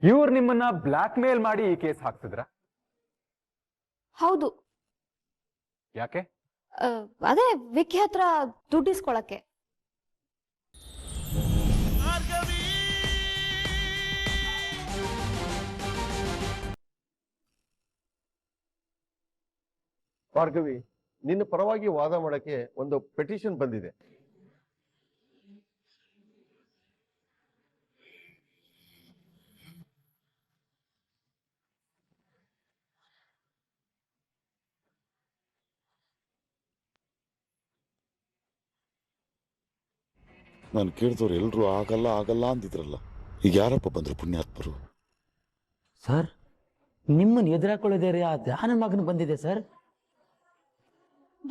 ಇವ್ರು ನಿಮ್ಮನ್ನ black mail ಮಾಡಿ ಈ ಕೇಸ್ ಹಾಕ್ಸಿದ್ರ? ಹೌದು. ಯಾಕೆ? ಅದೇ ವಿಕ್ಕಿ ಹತ್ರ ದುಡ್ಡು ಇಸ್ಕೊಳಕ್ಕೆ. ಭಾರ್ಗವಿ, ನಿನ್ನ ಪರವಾಗಿ ವಾದ ಮಾಡಕ್ಕೆ ಒಂದು ಪೆಟಿಷನ್ ಬಂದಿದೆ. ನಾನು ಕೇಳಿದವ್ರು ಎಲ್ಲರೂ ಆಗಲ್ಲ ಆಗಲ್ಲ ಅಂದಿದ್ರಲ್ಲ, ಈಗ ಯಾರಪ್ಪ ಬಂದ್ರು ಪುಣ್ಯಾತ್ಮರು? ಸರ್, ನಿಮ್ಮನ್ನು ಎದುರಾಕೊಳ್ಳೋದೇ ಆ ಧ್ಯಾನ ಮಗನ ಬಂದಿದೆ ಸರ್.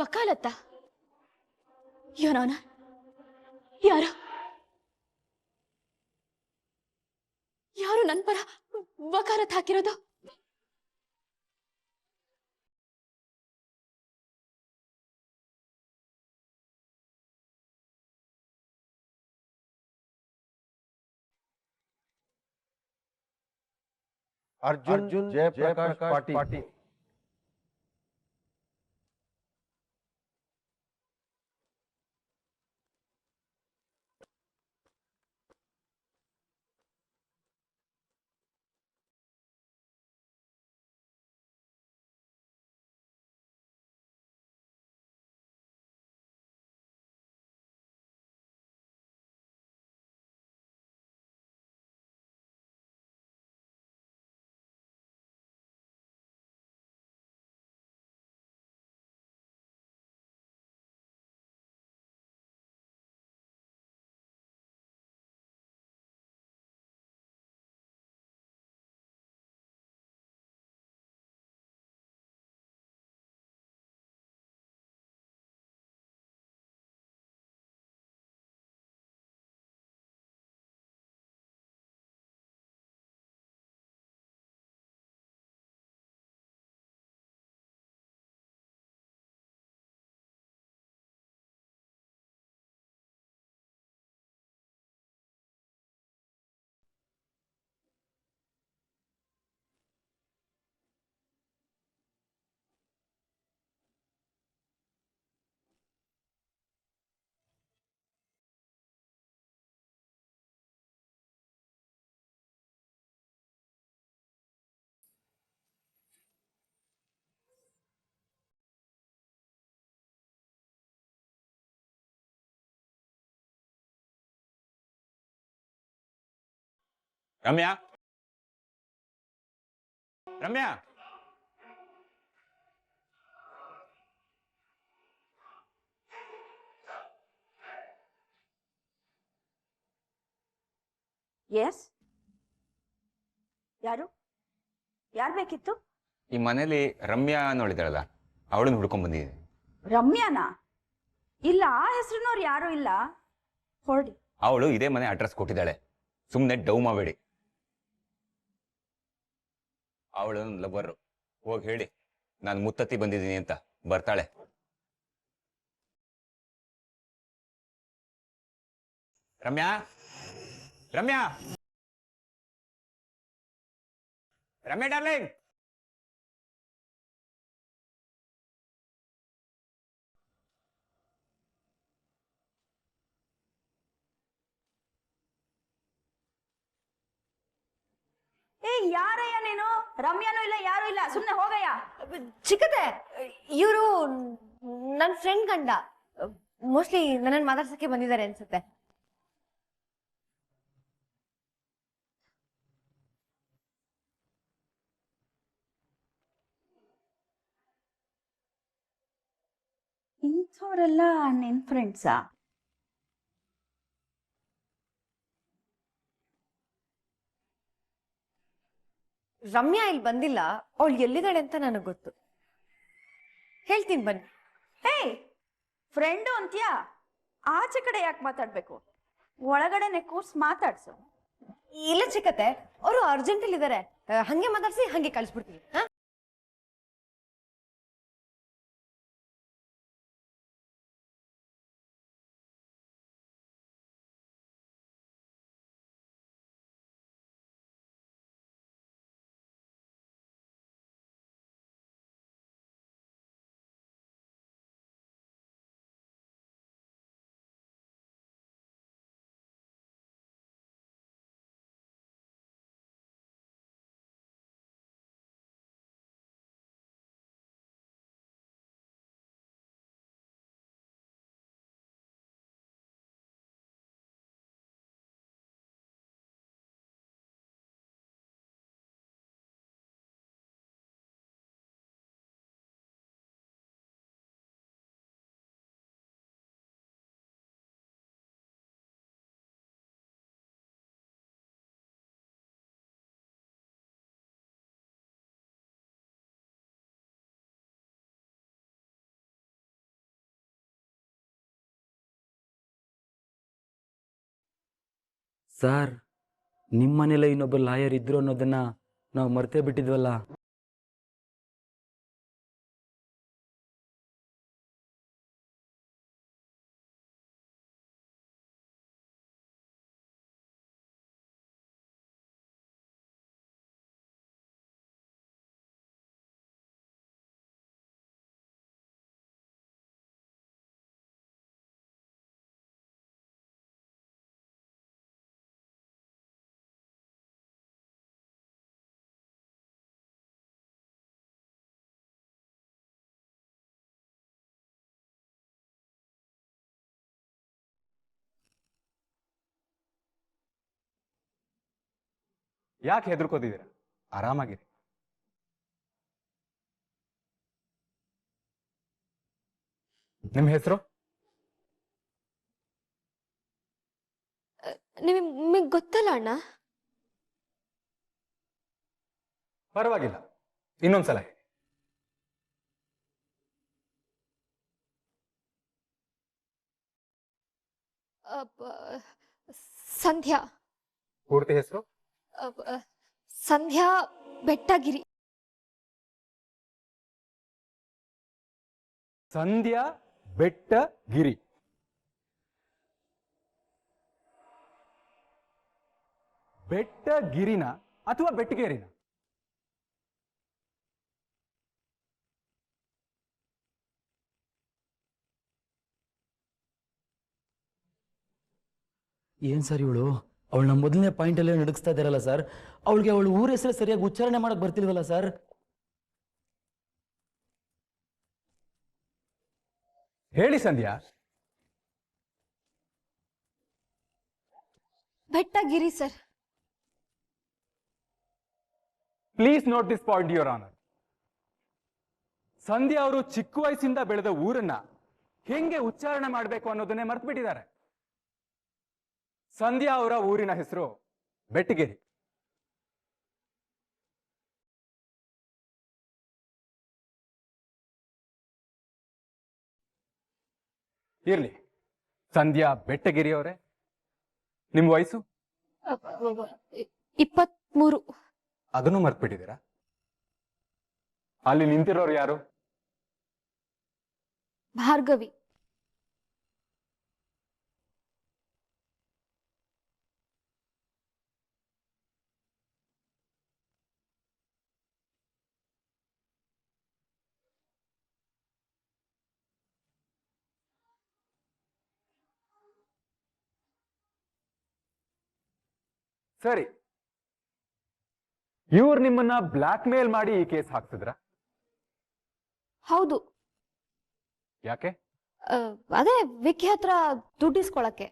ವಕಾಲತ್ತ? ಯೋನವನ ಯಾರು ಯಾರು ನನ್ನ ಪರ ವಕಾಲತ್ ಹಾಕಿರೋದು? ಅರ್ಜುನ್ ಜಯಪ್ರಕಾಶ್ ಪಾಟೀಲ್. ರಮ್ಯಾ, ರಮ್ಯಾ, ಎಸ್, ಯಾರು ಬೇಕಿತ್ತು? ಈ ಮನೇಲಿ ರಮ್ಯಾ ಅನ್ನೋಳಿದಾಳಲ್ಲ, ಅವಳನ್ನ ಹುಡ್ಕೊಂಡ್ ಬಂದಿದ್ದೀನಿ. ರಮ್ಯಾನಾ? ಇಲ್ಲ, ಆ ಹೆಸರಿನವ್ರು ಯಾರು ಇಲ್ಲ. ಹೊರಡಿ. ಅವಳು ಇದೇ ಮನೆ ಅಡ್ರೆಸ್ ಕೊಟ್ಟಿದ್ದಾಳೆ, ಸುಮ್ಮನೆ ಡೌ ಮಾಡಬೇಡಿ. ಅವಳು ಲವ್ವರು, ಹೋಗಿ ಹೇಳಿ ನಾನು ಮುತ್ತತ್ತಿ ಬಂದಿದ್ದೀನಿ ಅಂತ, ಬರ್ತಾಳೆ. ರಮ್ಯಾ, ರಮ್ಯಾ, ರಮ್ಯಾ ಡಾರ್ಲಿಂಗ್. ಯಾರಯ್ಯ ನೀನು? ರಮ್ಯಾನೂ ಇಲ್ಲ, ಯಾರು ಇಲ್ಲ, ಸುಮ್ನೆ ಹೋಗಯ್ಯ. ಚಿಕ್ಕತೆ, ಇವರು ನನ್ನ ಫ್ರೆಂಡ್ ಗಂಡ. ಮೋಸ್ಟ್ಲಿ ನನ್ನನ್ನು ಮಾತಾಡ್ಸಕ್ಕೆ ಬಂದಿದ್ದಾರೆ ಅನ್ಸುತ್ತೆ. ಇಂಥವ್ರೆಲ್ಲ ನಿನ್ ಫ್ರೆಂಡ್ಸಾ? ರಮ್ಯಾ ಇಲ್ಲಿ ಬಂದಿಲ್ಲ, ಅವಳು ಎಲ್ಲಿದ್ದಾಳೆ ಅಂತ ನನಗೆ ಗೊತ್ತು. ಹೇಳ್ತೀನಿ ಬನ್ನಿ. ಫ್ರೆಂಡು ಅಂತ್ಯಾ? ಆಚೆ ಕಡೆ ಯಾಕೆ ಮಾತಾಡ್ಬೇಕು? ಒಳಗಡೆನೆ ಕೂರ್ಸ್ ಮಾತಾಡ್ಸು. ಇಲ್ಲ ಚಿಕ್ಕತೆ, ಅವರು ಅರ್ಜೆಂಟಲ್ಲಿ ಇದ್ದಾರೆ, ಹಂಗೆ ಮಾತಾಡ್ಸಿ ಹಂಗೆ ಕಳಿಸ್ಬಿಡ್ತೀನಿ. ಸರ್ ನಿಮ್ಮನೇಲೆ ಇನ್ನೊಬ್ಬ ಲಾಯರ್ ಇದ್ರು ಅನ್ನೋದನ್ನ ನಾವು ಮರ್ತೇ ಬಿಟ್ಟಿದ್ವಲ್ಲ. ಯಾಕೆ ಹೆದರ್ಕೋತಿದ್ದೀರಾ? ಆರಾಮಾಗಿರಿ. ನಿಮ್ಮ ಹೆಸರು? ನಿಮಗೆ ಗೊತ್ತಲ್ಲ ಅಣ್ಣ? ಪರವಾಗಿಲ್ಲ, ಇನ್ನೊಂದ್ಸಲ ಹೇಳಿ. ಸಂಧ್ಯಾ. ಪೂರ್ತಿ ಹೆಸರು? ಸಂಧ್ಯಾ ಬೆಟ್ಟಗಿರಿ. ಸಂಧ್ಯಾ ಬೆಟ್ಟಗಿರಿ. ಬೆಟ್ಟಗಿರಿನ ಅಥವಾ ಬೆಟ್ಟಗೇರಿನ? ಏನ್ ಸರ್ ಇವಳು ಅವಳನ್ನ ಮೊದಲನೇ ಪಾಯಿಂಟ್ ಅಲ್ಲೇ ನಡಗಿಸ್ತಾ ಇದ್ದಾರಲ್ಲ ಸರ್. ಅವಳಿಗೆ ಅವಳು ಊರ ಹೆಸರು ಸರಿಯಾಗಿ ಉಚ್ಚಾರಣೆ ಮಾಡಕ್ ಬರ್ತಿಲ್ವಲ್ಲ ಸರ್. ಹೇಳಿ Sandhya. Bettagiri sir. Please note this point your honour. Sandhya ಅವರು ಚಿಕ್ಕ ವಯಸ್ಸಿಂದ ಬೆಳೆದ ಊರನ್ನ ಹೆಂಗೆ ಉಚ್ಚಾರಣೆ ಮಾಡಬೇಕು ಅನ್ನೋದನ್ನೇ ಮರ್ತು ಬಿಟ್ಟಿದ್ದಾರೆ. ಸಂಧ್ಯಾ ಅವರ ಊರಿನ ಹೆಸರು ಬೆಟ್ಟಗೇರಿ. ಇರ್ಲಿ, ಸಂಧ್ಯಾ ಬೆಟ್ಟಗಿರಿ ಅವರೇ, ನಿಮ್ಮ ವಯಸ್ಸು? 23. ಅದನ್ನು ಮರ್ತು ಬಿಟ್ಟಿದ್ದೀರಾ? ಅಲ್ಲಿ ನಿಂತಿರೋರು ಯಾರು? ಭಾರ್ಗವಿ. ಸರಿ, ಇವ್ರು ನಿಮ್ಮನ್ನ ಬ್ಲಾಕ್ ಮೇಲ್ ಮಾಡಿ ಈ ಕೇಸ್ ಹಾಕ್ಸಿದ್ರ? ಹೌದು. ಯಾಕೆ? ಅದೇ ವಿಕ್ಕಿ ಹತ್ರ ದುಡ್ಡಿಸ್ಕೊಳಕ್ಕೆ.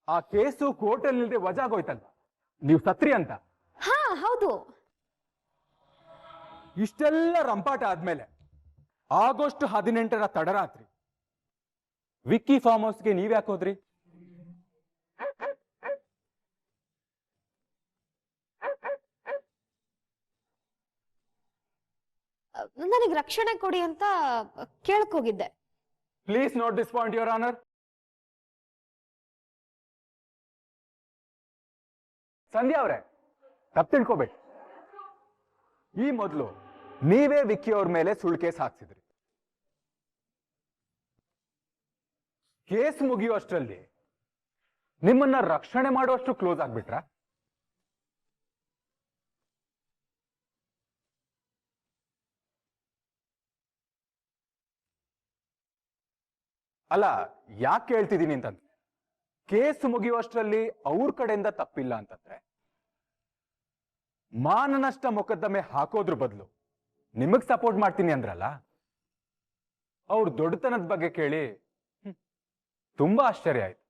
ಆ ಕೇಸು ಕೋರ್ಟಲ್ಲಿ ಇಲ್ಲದೆ ವಜಾಗೋಯ್ತಲ್ಲ, ನೀವು ಸತ್ರಿ ಅಂತ. ಹಾ ಹೌದು. ಇಷ್ಟೆಲ್ಲ ರಂಪಾಟ ಆದ್ಮೇಲೆ ಆಗಸ್ಟ್ 18ರ ತಡರಾತ್ರಿ ವಿಕ್ಕಿ ಫಾರ್ಮ್ ಹೌಸ್ಗೆ ನೀವ್ಯಾಕೆ ಹೋದ್ರಿ? ನನಗೆ ರಕ್ಷಣೆ ಕೊಡಿ ಅಂತ ಕೇಳಕ್ ಹೋಗಿದ್ದೆ. Please note this point your honour. Sandhya ಅವರೇ, ತಪ್ಪು ತಿಳ್ಕೋಬೇಡಿ. ಈ ಮೊದಲು ನೀವೇ ವಿಕ್ಕಿ ಅವ್ರ ಮೇಲೆ ಸುಳ್ಳು ಕೇಸ್ ಹಾಕ್ಸಿದ್ರಿ. ಕೇಸ್ ಮುಗಿಯುವಷ್ಟರಲ್ಲಿ ನಿಮ್ಮನ್ನ ರಕ್ಷಣೆ ಮಾಡುವಷ್ಟು ಕ್ಲೋಸ್ ಆಗ್ಬಿಟ್ರ? ಅಲ್ಲ, ಯಾಕೆ ಕೇಳ್ತಿದ್ದೀನಿ ಅಂತಂದ್ರೆ, ಕೇಸ್ ಮುಗಿಯುವಷ್ಟರಲ್ಲಿ ಅವ್ರ ಕಡೆಯಿಂದ ತಪ್ಪಿಲ್ಲ ಅಂತಂದ್ರೆ ಮಾನನಷ್ಟ ಮೊಕದ್ದಮೆ ಹಾಕೋದ್ರ ಬದಲು ನಿಮಗ್ ಸಪೋರ್ಟ್ ಮಾಡ್ತೀನಿ ಅಂದ್ರಲ್ಲ, ಅವ್ರ ದೊಡ್ಡತನದ ಬಗ್ಗೆ ಕೇಳಿ ತುಂಬಾ ಆಶ್ಚರ್ಯ ಆಯ್ತು.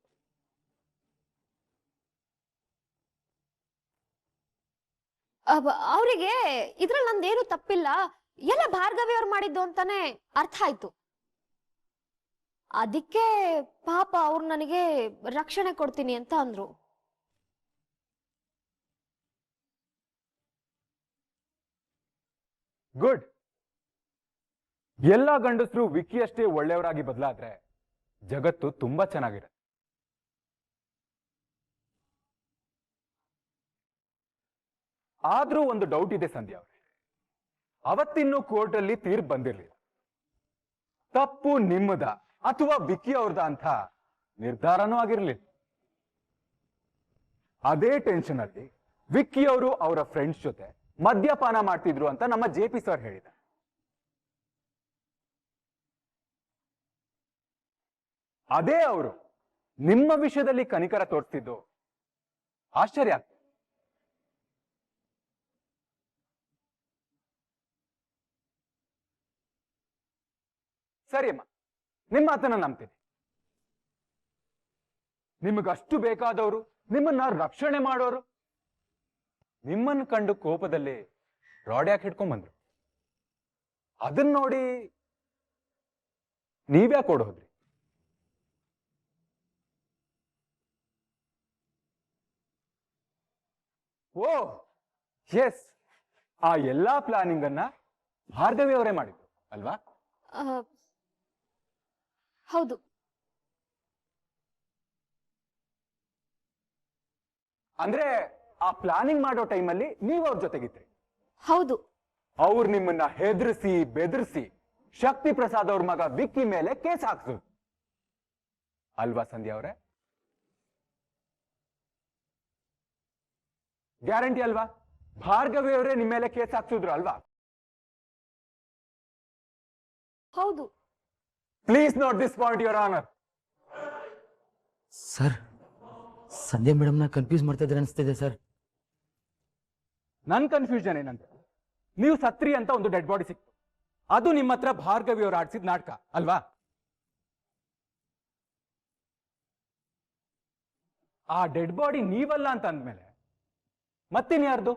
ಅವರಿಗೆ ಇದ್ರಲ್ಲಿ ನಂದೇನು ತಪ್ಪಿಲ್ಲ, ಎಲ್ಲ ಭಾರ್ಗವಿ ಅವ್ರು ಮಾಡಿದ್ದು ಅಂತಾನೆ ಅರ್ಥ ಆಯ್ತು. ಅದಕ್ಕೆ ಪಾಪ ಅವ್ರು ನನಗೆ ರಕ್ಷಣೆ ಕೊಡ್ತೀನಿ ಅಂತ ಅಂದ್ರು. ಗುಡ್. ಎಲ್ಲಾ ಗಂಡಸರು ವಿಕ್ಕಿ ಅಷ್ಟೇ ಒಳ್ಳೆಯವರಾಗಿ ಬದಲಾದ್ರೆ ಜಗತ್ತು ತುಂಬಾ ಚೆನ್ನಾಗಿರುತ್ತೆ. ಆದ್ರೂ ಒಂದು ಡೌಟ್ ಇದೆ ಸಂಧ್ಯಾ ಅವ್ರೆ. ಅವತ್ತಿನ್ನೂ ಕೋರ್ಟಲ್ಲಿ ತೀರ್ಪು ಬಂದಿರ್ಲಿಲ್ಲ. ತಪ್ಪು ನಿಮ್ಮದ ಅಥವಾ ವಿಕ್ಕಿ ಅವ್ರದ ಅಂತ ನಿರ್ಧಾರನೂ ಆಗಿರ್ಲಿಲ್ಲ. ಅದೇ ಟೆನ್ಷನ್ ಅಲ್ಲಿ ವಿಕ್ಕಿ ಅವರು ಅವರ ಫ್ರೆಂಡ್ಸ್ ಜೊತೆ ಮದ್ಯಪಾನ ಮಾಡ್ತಿದ್ರು ಅಂತ ನಮ್ಮ JP ಸರ್ ಹೇಳಿದ. ಅದೇ ಅವರು ನಿಮ್ಮ ವಿಷಯದಲ್ಲಿ ಕನಿಕರ ತೋರಿಸ್ತಿದ್ದು ಆಶ್ಚರ್ಯ ಆಗ್ತದೆ. ಸರಿಯಮ್ಮ, ನಿಮ್ಮ ಮಾತನ್ನ ನಂಬ್ತೀನಿ. ನಿಮಗಷ್ಟು ಬೇಕಾದವರು, ನಿಮ್ಮನ್ನ ರಕ್ಷಣೆ ಮಾಡೋರು, ನಿಮ್ಮನ್ನು ಕಂಡು ಕೋಪದಲ್ಲಿ ರಾಡ್ ಯಾಕೆ ಹಿಡ್ಕೊಂಡ್ಬಂದ್ರು? ಅದನ್ನ ನೋಡಿ ನೀವ್ಯಾಕೆ ಓಡ್ ಹೋದ್ರಿ? ಓ ಎಸ್, ಆ ಎಲ್ಲಾ ಪ್ಲಾನಿಂಗ್ ಅನ್ನ ಭಾರ್ಗವಿ ಅವರೇ ಮಾಡಿದ್ರು ಅಲ್ವಾ? ಹೌದು. ಅಂದ್ರೆ ಆ ಪ್ಲಾನಿಂಗ್ ಮಾಡೋ ಟೈಮಲ್ಲಿ ನೀವು ಅವ್ರ ಜೊತೆಗಿದ್ರಿ? ಹೌದು. ಅವ್ರು ನಿಮ್ಮನ್ನ ಹೆದರ್ಸಿ ಬೆದರ್ಸಿ ಶಕ್ತಿ ಪ್ರಸಾದ್ ಅವ್ರ ಮಗ ವಿಕ್ಕಿ ಮೇಲೆ ಕೇಸ್ ಹಾಕ್ಸೋದು ಅಲ್ವಾ ಸಂಧ್ಯಾ ಅವರೇ? ಗ್ಯಾರಂಟಿ ಅಲ್ವಾ? ಭಾರ್ಗವಿ ಅವರೇ ನಿಮ್ಮ ಮೇಲೆ ಕೇಸ್ ಹಾಕ್ಸಿದ್ರು ಅಲ್ವಾ? ಹೌದು. Please note this point your honour. Sir, Sandhya ಮೇಡಮ್ನ ಕನ್ಫ್ಯೂಸ್ ಮಾಡ್ತಾ ಇದ್ದಾರೆ ಅನಿಸ್ತಿದೆ ಸರ್. ನನ್ ಕನ್ಫ್ಯೂಷನ್ ಏನಂದ್ರೆ, ನೀವು ಸತ್ರಿ ಅಂತ ಒಂದು ಡೆಡ್ ಬಾಡಿ ಸಿಕ್ತು, ಅದು ನಿಮ್ಮ ಹತ್ರ ಭಾರ್ಗವಿ ಅವರು ಆಡ್ಸಿದ ನಾಟಕ ಅಲ್ವಾ? ಆ ಡೆಡ್ ಬಾಡಿ ನೀವಲ್ಲ ಅಂತ ಅಂದ್ಮೇಲೆ ಮತ್ತಿನ್ಯಾರ್ದು?